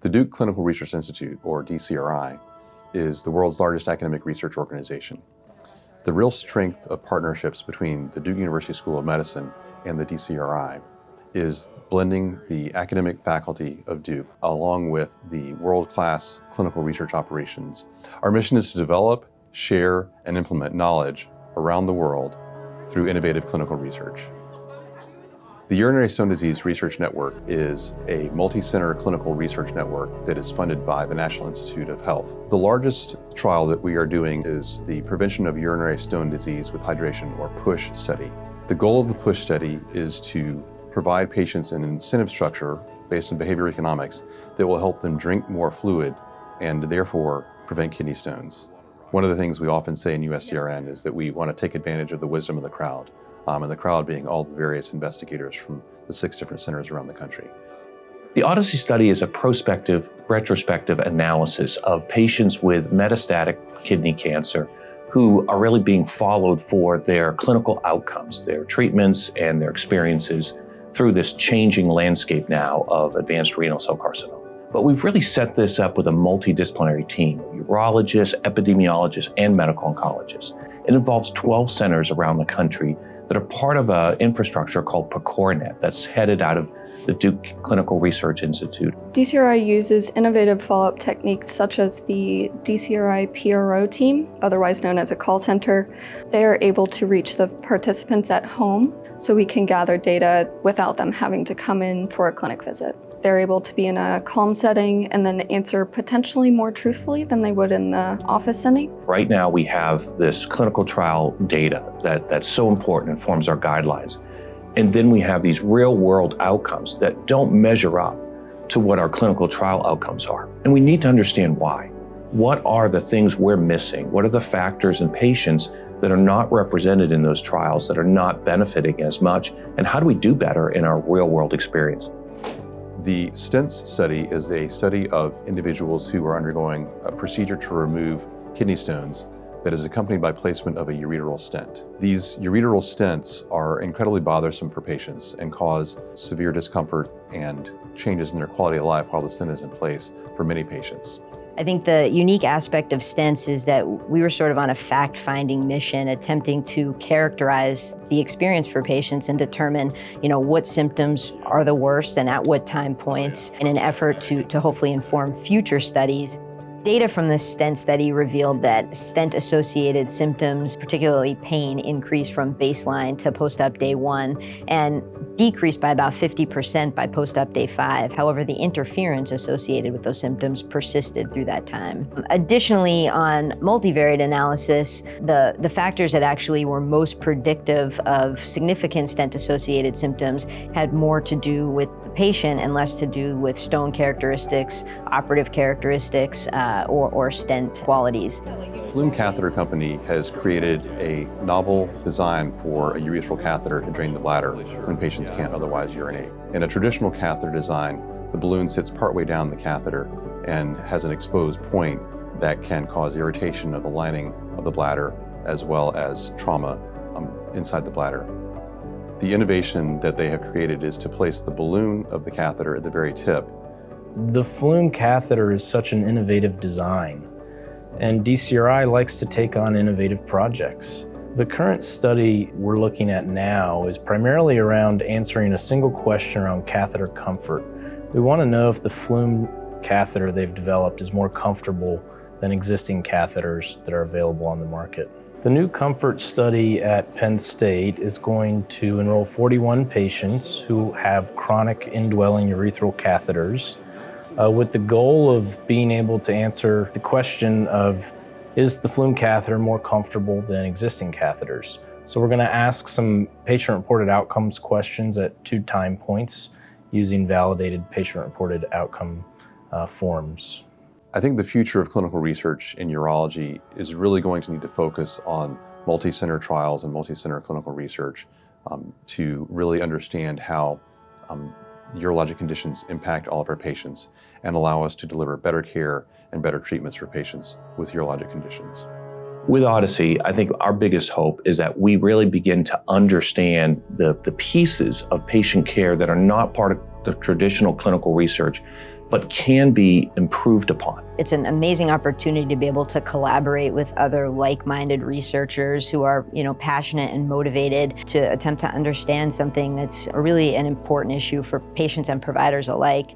The Duke Clinical Research Institute, or DCRI, is the world's largest academic research organization. The real strength of partnerships between the Duke University School of Medicine and the DCRI is blending the academic faculty of Duke along with the world-class clinical research operations. Our mission is to develop, share, and implement knowledge around the world through innovative clinical research. The Urinary Stone Disease Research Network is a multi-center clinical research network that is funded by the National Institute of Health. The largest trial that we are doing is the Prevention of Urinary Stone Disease with Hydration, or PUSH study. The goal of the PUSH study is to provide patients an incentive structure based on behavioral economics that will help them drink more fluid and therefore prevent kidney stones. One of the things we often say in USCRN is that we want to take advantage of the wisdom of the crowd, and the crowd being all the various investigators from the 6 different centers around the country. The Odyssey study is a prospective, retrospective analysis of patients with metastatic kidney cancer who are really being followed for their clinical outcomes, their treatments, and their experiences through this changing landscape now of advanced renal cell carcinoma. But we've really set this up with a multidisciplinary team of urologists, epidemiologists, and medical oncologists. It involves 12 centers around the country that are part of an infrastructure called PROCORNet that's headed out of the Duke Clinical Research Institute. DCRI uses innovative follow-up techniques such as the DCRI PRO team, otherwise known as a call center. They are able to reach the participants at home so we can gather data without them having to come in for a clinic visit. They're able to be in a calm setting and then answer potentially more truthfully than they would in the office setting. Right now we have this clinical trial data that's so important and forms our guidelines. And then we have these real world outcomes that don't measure up to what our clinical trial outcomes are. And we need to understand why. What are the things we're missing? What are the factors in patients that are not represented in those trials, that are not benefiting as much? And how do we do better in our real world experience? The STENTS study is a study of individuals who are undergoing a procedure to remove kidney stones that is accompanied by placement of a ureteral stent. These ureteral stents are incredibly bothersome for patients and cause severe discomfort and changes in their quality of life while the stent is in place for many patients. I think the unique aspect of stents is that we were sort of on a fact-finding mission, attempting to characterize the experience for patients and determine, what symptoms are the worst and at what time points in an effort to hopefully inform future studies. Data from this stent study revealed that stent-associated symptoms, particularly pain, increased from baseline to post-op day 1 and decreased by about 50% by post-op day 5. However, the interference associated with those symptoms persisted through that time. Additionally, on multivariate analysis, the factors that actually were most predictive of significant stent-associated symptoms had more to do with the patient and less to do with stone characteristics, operative characteristics, or stent qualities. Flume Catheter Company has created a novel design for a urethral catheter to drain the bladder when patients can't otherwise urinate. In a traditional catheter design, the balloon sits partway down the catheter and has an exposed point that can cause irritation of the lining of the bladder as well as trauma inside the bladder. The innovation that they have created is to place the balloon of the catheter at the very tip. The Flume catheter is such an innovative design, and DCRI likes to take on innovative projects. The current study we're looking at now is primarily around answering a single question around catheter comfort. We want to know if the Flume catheter they've developed is more comfortable than existing catheters that are available on the market. The new comfort study at Penn State is going to enroll 41 patients who have chronic indwelling urethral catheters, with the goal of being able to answer the question of, is the Flume catheter more comfortable than existing catheters? So we're going to ask some patient-reported outcomes questions at 2 time points using validated patient-reported outcome forms. I think the future of clinical research in urology is really going to need to focus on multi-center trials and multi-center clinical research to really understand how urologic conditions impact all of our patients and allow us to deliver better care and better treatments for patients with urologic conditions. With Odyssey, I think our biggest hope is that we really begin to understand the pieces of patient care that are not part of the traditional clinical research but can be improved upon. It's an amazing opportunity to be able to collaborate with other like-minded researchers who are, passionate and motivated to attempt to understand something that's really an important issue for patients and providers alike.